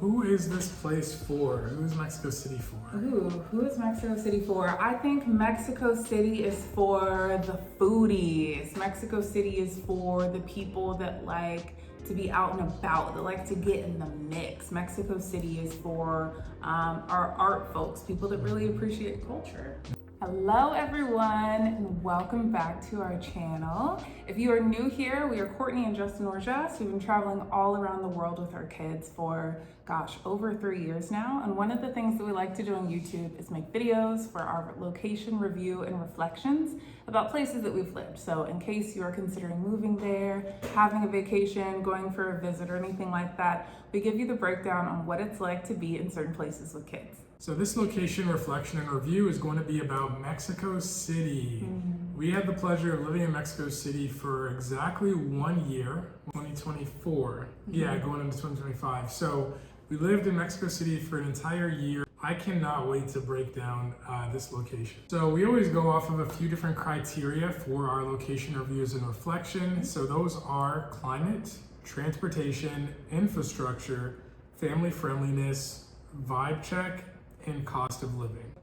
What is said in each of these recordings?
who is this place for? Who is Mexico City for? Ooh, who is Mexico City for? I think Mexico City is for the foodies. Mexico City is for the people that like to be out and about, that like to get in the mix. Mexico City is for our art folks, people that really appreciate culture. Hello everyone, and welcome back to our channel. If you are new here, we are Courtney and Justin Orjas. We've been traveling all around the world with our kids for, over 3 years now. And one of the things that we like to do on YouTube is make videos for our location review and reflections about places that we've lived. So in case you are considering moving there, having a vacation, going for a visit or anything like that, we give you the breakdown on what it's like to be in certain places with kids. So this location reflection and review is going to be about Mexico City. We had the pleasure of living in Mexico City for exactly 1 year, 2024. Yeah, going into 2025. So we lived in Mexico City for an entire year. I cannot wait to break down this location. So we always go off of a few different criteria for our location reviews and reflection. So those are climate, transportation, infrastructure, family friendliness, vibe check, and cost of living.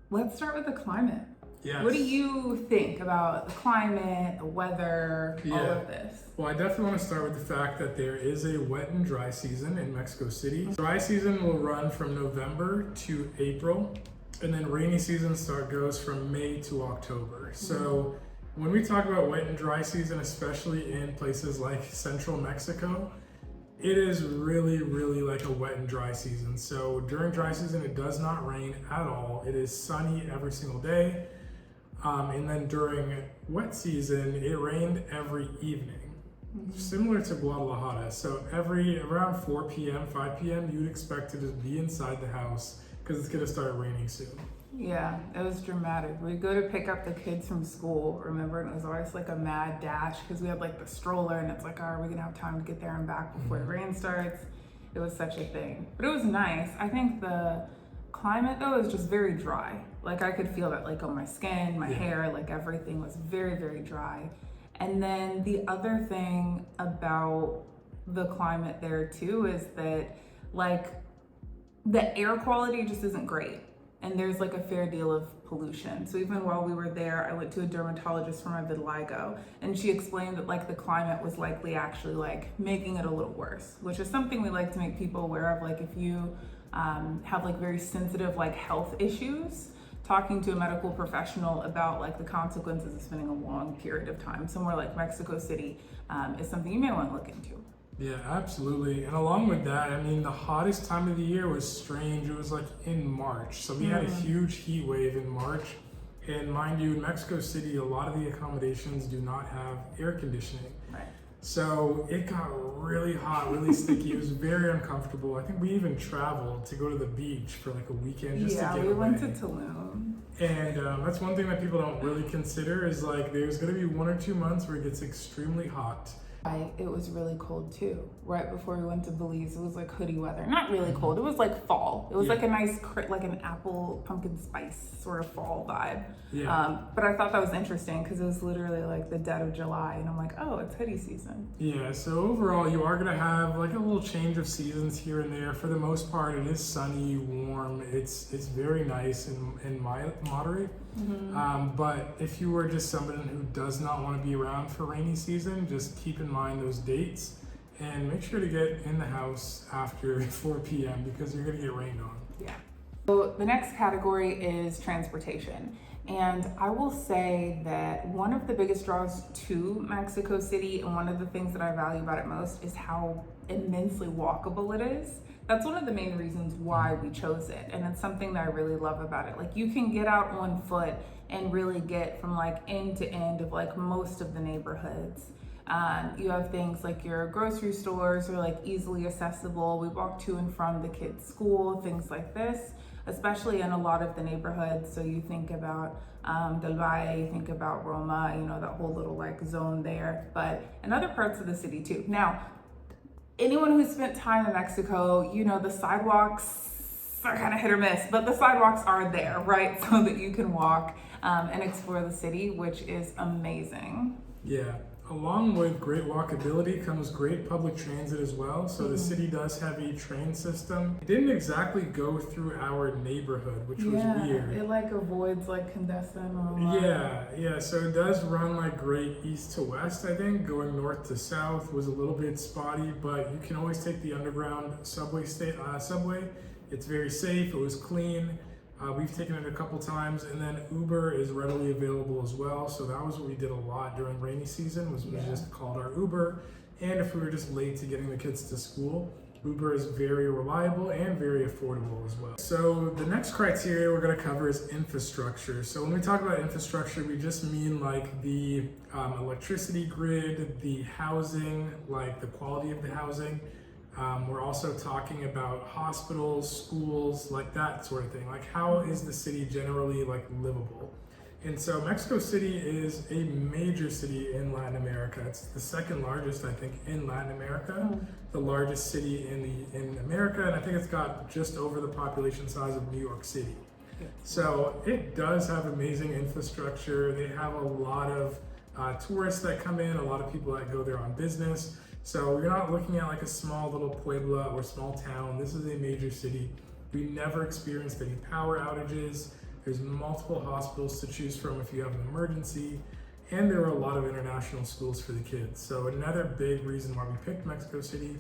Let's start with the climate. Yes. What do you think about the climate, the weather, all of this? Well, I definitely want to start with the fact that there is a wet and dry season in Mexico City. Dry season will run from November to April, and then rainy season goes from May to October. So when we talk about wet and dry season, especially in places like central Mexico, it is really, really like a wet and dry season. So during dry season, it does not rain at all. It is sunny every single day. And then during wet season, it rained every evening, similar to Guadalajara. So around 4 p.m., 5 p.m., you'd expect to just be inside the house because it's gonna start raining soon. Yeah, it was dramatic. We'd go to pick up the kids from school, remember, and it was always like a mad dash because we had like the stroller and it's like, are we gonna have time to get there and back before the rain starts? It was such a thing, but it was nice. I think the climate though is just very dry. Like I could feel that like on my skin, my hair, like everything was very, very dry. And then the other thing about the climate there too is that like the air quality just isn't great. And there's like a fair deal of pollution. So even while we were there, I went to a dermatologist for my vitiligo, and she explained that like the climate was likely actually like making it a little worse, which is something we like to make people aware of. Like if you have like very sensitive like health issues, talking to a medical professional about like the consequences of spending a long period of time somewhere like Mexico City is something you may want to look into. Yeah, absolutely. And along with that, I mean, the hottest time of the year was strange. It was like in March. So we had a huge heat wave in March. And mind you, in Mexico City, a lot of the accommodations do not have air conditioning. Right. So it got really hot, really sticky. It was very uncomfortable. I think we even traveled to go to the beach for like a weekend just to get away. Yeah, we went to Tulum. And that's one thing that people don't really consider is like there's going to be 1 or 2 months where it gets extremely hot. It was really cold too. Right before we went to Belize, it was like hoodie weather. Not really cold. It was like fall. It was like a nice, like an apple pumpkin spice sort of fall vibe. Yeah. But I thought that was interesting because it was literally like the dead of July, and I'm like, oh, it's hoodie season. Yeah. So overall, you are gonna have like a little change of seasons here and there. For the most part, it is sunny, warm. It's very nice and moderate. But if you were just someone who does not want to be around for rainy season, just keep in mind those dates and make sure to get in the house after 4 p.m. because you're going to get rained on. Yeah. So the next category is transportation. And I will say that one of the biggest draws to Mexico City and one of the things that I value about it most is how immensely walkable it is. That's one of the main reasons why we chose it. And it's something that I really love about it. Like you can get out on foot and really get from like end to end of like most of the neighborhoods. You have things like your grocery stores are like easily accessible. We walk to and from the kids' school, things like this, especially in a lot of the neighborhoods. So you think about Del Valle, you think about Roma, you know, that whole little like zone there, but in other parts of the city too. Now, anyone who's spent time in Mexico, you know, the sidewalks are kind of hit or miss, but the sidewalks are there, right? So that you can walk and explore the city, which is amazing. Yeah. Along with great walkability comes great public transit as well. So the city does have a train system. It didn't exactly go through our neighborhood, which was weird. It like avoids like congestion or a lot. Yeah. So it does run like great east to west, I think. Going north to south was a little bit spotty, but you can always take the underground subway. It's very safe, it was clean. We've taken it a couple times, and then Uber is readily available as well. So that was what we did a lot during rainy season, was we just called our Uber. And if we were just late to getting the kids to school, Uber is very reliable and very affordable as well. So the next criteria we're going to cover is infrastructure. So when we talk about infrastructure, we just mean like the electricity grid, the housing, like the quality of the housing. We're also talking about hospitals, schools, like that sort of thing. Like, how is the city generally like livable? And so Mexico City is a major city in Latin America. It's the second largest, I think, in Latin America, the largest city in America, and I think it's got just over the population size of New York City. So it does have amazing infrastructure. They have a lot of tourists that come in, a lot of people that go there on business. So you're not looking at like a small little puebla or small town. This is a major city. We never experienced any power outages. There's multiple hospitals to choose from if you have an emergency. And there are a lot of international schools for the kids. So another big reason why we picked Mexico City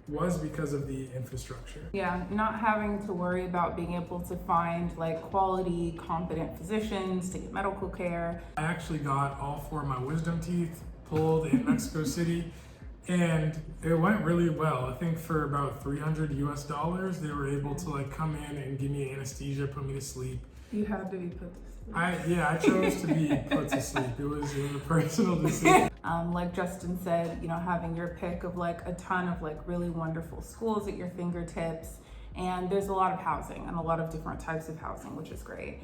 was because of the infrastructure. Yeah, not having to worry about being able to find like quality, competent physicians to get medical care. I actually got all 4 of my wisdom teeth pulled in Mexico City. And it went really well. I think for about $300 US, they were able to like come in and give me anesthesia, put me to sleep. You had to be put to sleep. I chose to be put to sleep. It was a personal decision. Like Justin said, you know, having your pick of like a ton of like really wonderful schools at your fingertips, and there's a lot of housing and a lot of different types of housing, which is great.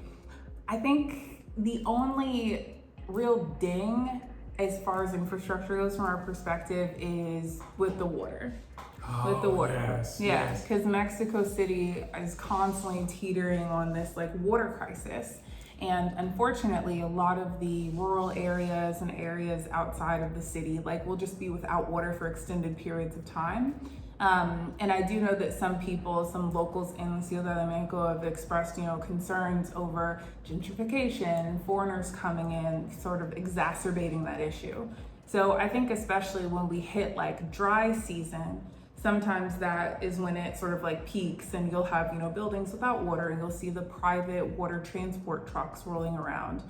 I think the only real ding as far as infrastructure goes from our perspective is with the water. Yes. Because Mexico City is constantly teetering on this like water crisis. And unfortunately, a lot of the rural areas and areas outside of the city like will just be without water for extended periods of time. And I do know that some locals in Ciudad de Mexico have expressed, you know, concerns over gentrification and foreigners coming in, sort of exacerbating that issue. So I think especially when we hit like dry season, sometimes that is when it sort of like peaks, and you'll have, you know, buildings without water, and you'll see the private water transport trucks rolling around,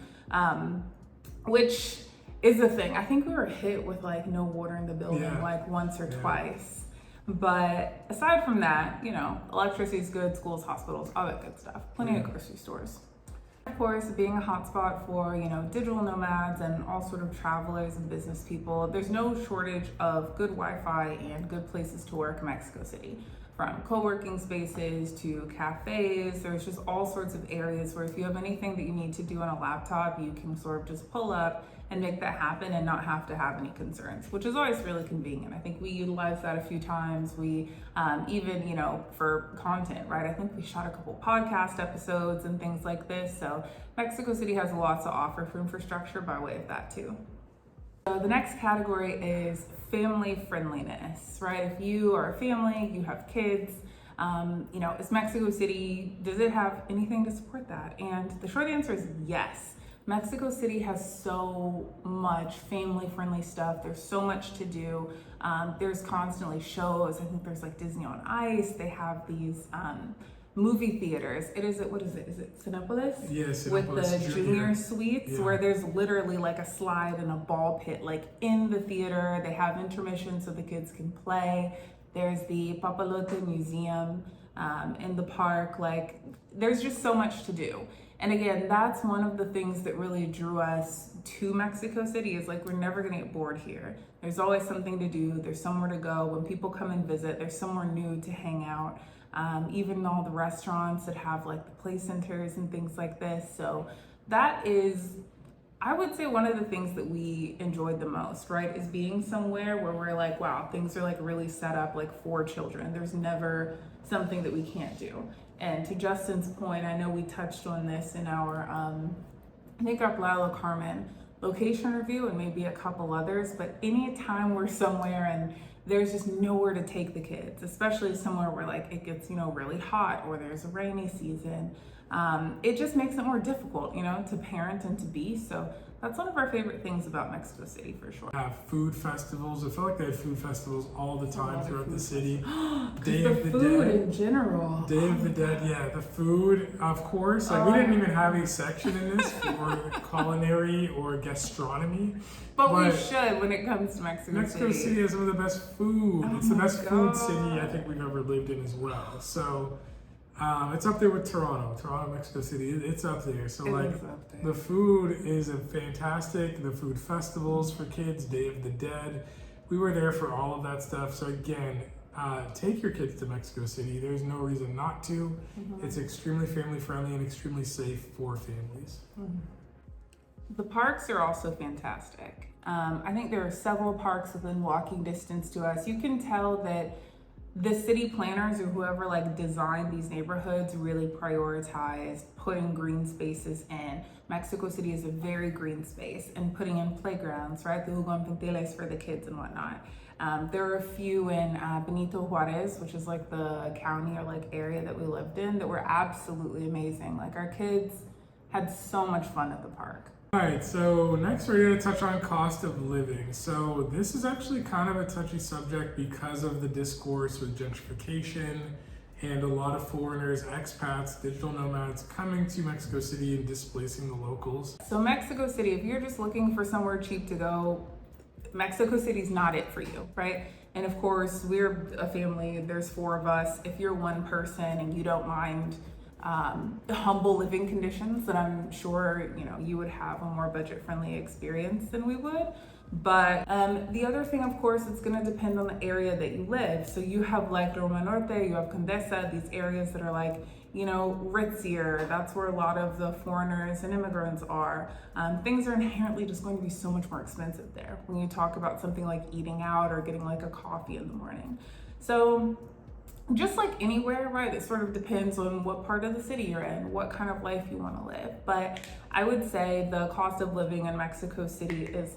which is the thing. I think we were hit with like no water in the building like once or twice. But aside from that, you know, electricity is good, schools, hospitals, all that good stuff. Plenty of grocery stores. Of course, being a hotspot for, you know, digital nomads and all sort of travelers and business people, there's no shortage of good Wi-Fi and good places to work in Mexico City. From co-working spaces to cafes, there's just all sorts of areas where if you have anything that you need to do on a laptop, you can sort of just pull up and make that happen and not have to have any concerns, which is always really convenient. I think we utilized that a few times. We even, you know, for content, right? I think we shot a couple podcast episodes and things like this. So Mexico City has lots to offer for infrastructure by way of that too. So the next category is family friendliness, right? If you are a family, you have kids, you know, is Mexico City, does it have anything to support that? And the short answer is yes. Mexico City has so much family friendly stuff. There's so much to do. There's constantly shows. I think there's like Disney on Ice. They have these movie theaters. What is it? Is it Cinepolis? Yes, with the junior suites where there's literally like a slide and a ball pit like in the theater. They have intermission so the kids can play. There's the Papalote Museum in the park. Like, there's just so much to do. And again, that's one of the things that really drew us to Mexico City, is like, we're never gonna get bored here. There's always something to do. There's somewhere to go. When people come and visit, there's somewhere new to hang out. Even all the restaurants that have like the play centers and things like this. So that is, I would say, one of the things that we enjoyed the most, right? Is being somewhere where we're like, wow, things are like really set up like for children. There's never something that we can't do. And to Justin's point, I know we touched on this in our, I think our Playa del Carmen location review and maybe a couple others, but anytime we're somewhere and there's just nowhere to take the kids, especially somewhere where like it gets, really hot or there's a rainy season, it just makes it more difficult, to parent and to be. So that's one of our favorite things about Mexico City for sure. Have food festivals. I feel like they have food festivals all the time throughout the city. Day of the food Dead. In general. Day of the Dead, yeah. The food, of course. Like we didn't even have a section in this for culinary or gastronomy. But we should when it comes to Mexico City. Mexico City has some of the best food. It's the best food city I think we've ever lived in as well. So it's up there with Toronto, Mexico City. It's up there. So the food is fantastic. The food festivals for kids, Day of the Dead. We were there for all of that stuff. So again, take your kids to Mexico City. There's no reason not to. It's extremely family friendly and extremely safe for families. The parks are also fantastic. I think there are several parks within walking distance to us. You can tell that the city planners or whoever designed these neighborhoods really prioritized putting green spaces in. Mexico City is a very green space, and putting in playgrounds, right? The jugo infantiles for the kids and whatnot. There are a few in Benito Juarez, which is the county or area that we lived in, that were absolutely amazing. Our kids had so much fun at the park. All right, so next we're going to touch on cost of living. So this is actually kind of a touchy subject because of the discourse with gentrification and a lot of foreigners, expats, digital nomads coming to Mexico City and displacing the locals. So Mexico City, if you're just looking for somewhere cheap to go, Mexico City's not it for you, right? And of course, we're a family, there's 4 of us. If you're one person and you don't mind humble living conditions, that I'm sure you would have a more budget-friendly experience than we would. But the other thing, of course, it's going to depend on the area that you live. So you have Roma Norte, you have Condesa, these areas that are ritzier. That's where a lot of the foreigners and immigrants are. Things are inherently just going to be so much more expensive there when you talk about something like eating out or getting a coffee in the morning. So just like anywhere, right, it sort of depends on what part of the city you're in, what kind of life you want to live. But I would say the cost of living in Mexico City is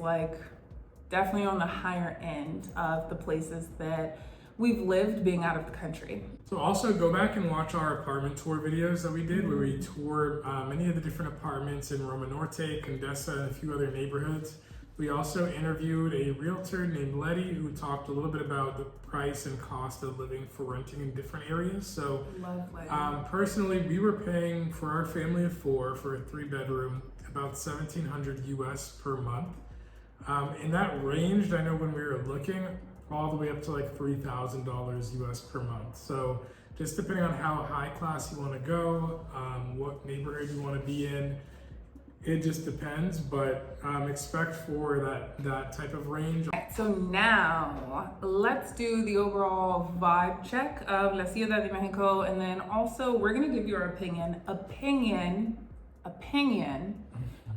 definitely on the higher end of the places that we've lived being out of the country. So also go back and watch our apartment tour videos that we did, where we toured many of the different apartments in Roma Norte, Condesa, and a few other neighborhoods. We also interviewed a realtor named Letty who talked a little bit about the price and cost of living for renting in different areas. So personally, we were paying for our family of 4 for a 3-bedroom about $1,700 US per month. And that ranged, I know when we were looking, all the way up to $3,000 US per month. So just depending on how high class you want to go, what neighborhood you want to be in, it just depends, but expect for that type of range. So now let's do the overall vibe check of La Ciudad de Mexico, and then also we're gonna give you our opinion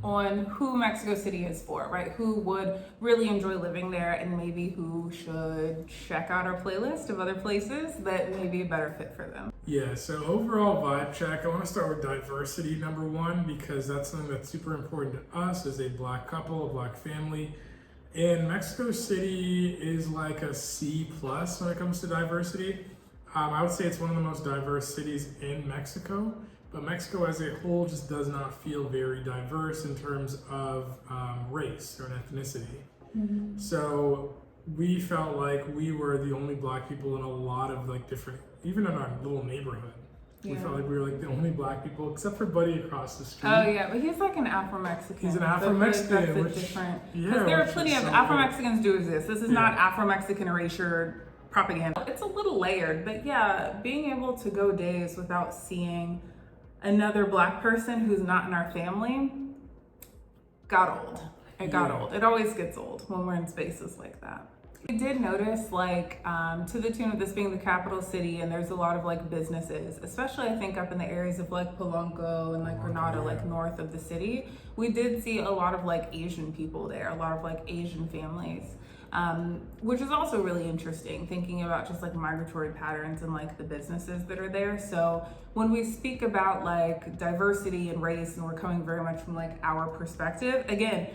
on who Mexico City is for, right? Who would really enjoy living there, and maybe who should check out our playlist of other places that may be a better fit for them. Yeah, so overall vibe check, I want to start with diversity, number 1, because that's something that's super important to us as a Black couple, a Black family. And Mexico City is a C+ when it comes to diversity. I would say it's one of the most diverse cities in Mexico. But Mexico as a whole just does not feel very diverse in terms of race or ethnicity. So we felt like we were the only Black people in a lot of different, even in our little neighborhood. We felt like we were the only Black people, except for Buddy across the street. Oh yeah, but he's an Afro-Mexican. He's an Afro-Mexican, which different. Because there are plenty of Afro-Mexicans do exist. This is not Afro-Mexican erasure propaganda. It's a little layered, but yeah, being able to go days without seeing another Black person who's not in our family got old. It got old. It always gets old when we're in spaces like that. We did notice to the tune of this being the capital city, and there's a lot of businesses, especially I think up in the areas of Polanco and Granada, north of the city. We did see a lot of Asian people there, a lot of Asian families. Which is also really interesting, thinking about just migratory patterns and the businesses that are there. So when we speak about diversity and race, and we're coming very much from our perspective, again,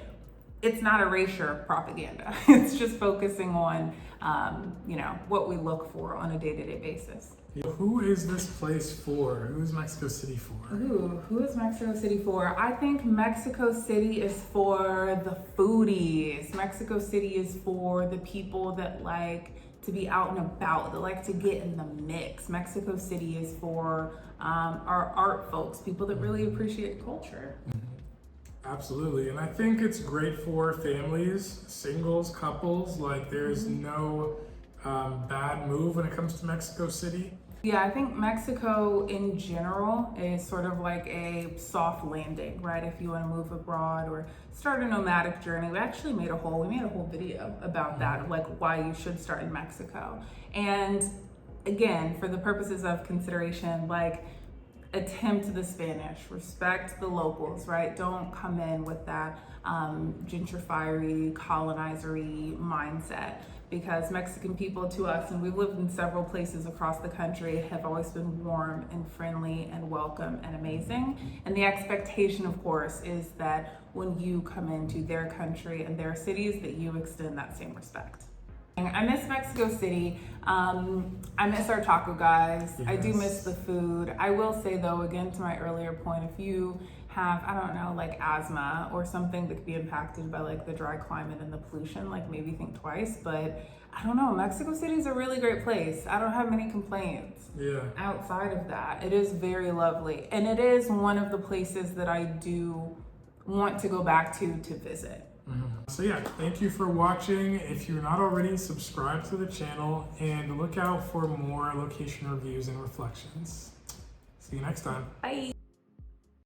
it's not erasure propaganda. It's just focusing on, what we look for on a day-to-day basis. Who is this place for? Who is Mexico City for? Ooh, who is Mexico City for? I think Mexico City is for the foodies. Mexico City is for the people that like to be out and about, that like to get in the mix. Mexico City is for our art folks, people that really appreciate culture. Absolutely, and I think it's great for families, singles, couples. Like there's no bad move when it comes to Mexico City. Yeah, I think Mexico in general is sort of like a soft landing, right? If you want to move abroad or start a nomadic journey. We actually made a whole video about that, like why you should start in Mexico. And again, for the purposes of consideration, like attempt the Spanish, respect the locals, right? Don't come in with that gentrifiery, colonizery mindset. Because Mexican people to us, and we've lived in several places across the country, have always been warm and friendly and welcome and amazing. And the expectation, of course, is that when you come into their country and their cities, that you extend that same respect. I miss Mexico City. I miss our taco guys. Yes. I do miss the food. I will say though, again, to my earlier point, if you have, I don't know, like asthma or something that could be impacted by like the dry climate and the pollution, like maybe think twice. But I don't know, Mexico City is a really great place. I don't have many complaints. Yeah. Outside of that, it is very lovely. And it is one of the places that I do want to go back to visit. So yeah, thank you for watching. If you're not already, subscribe to the channel and look out for more location reviews and reflections. See you next time. Bye.